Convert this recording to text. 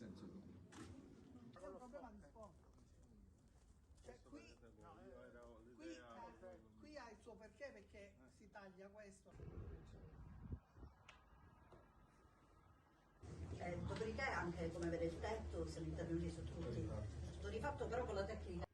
senso che... C'è un problema di sfondo. Cioè qui ha il suo perché si taglia questo. Dopodiché anche come vede il tetto siamo intervenuti su tutto rifatto però con la tecnica.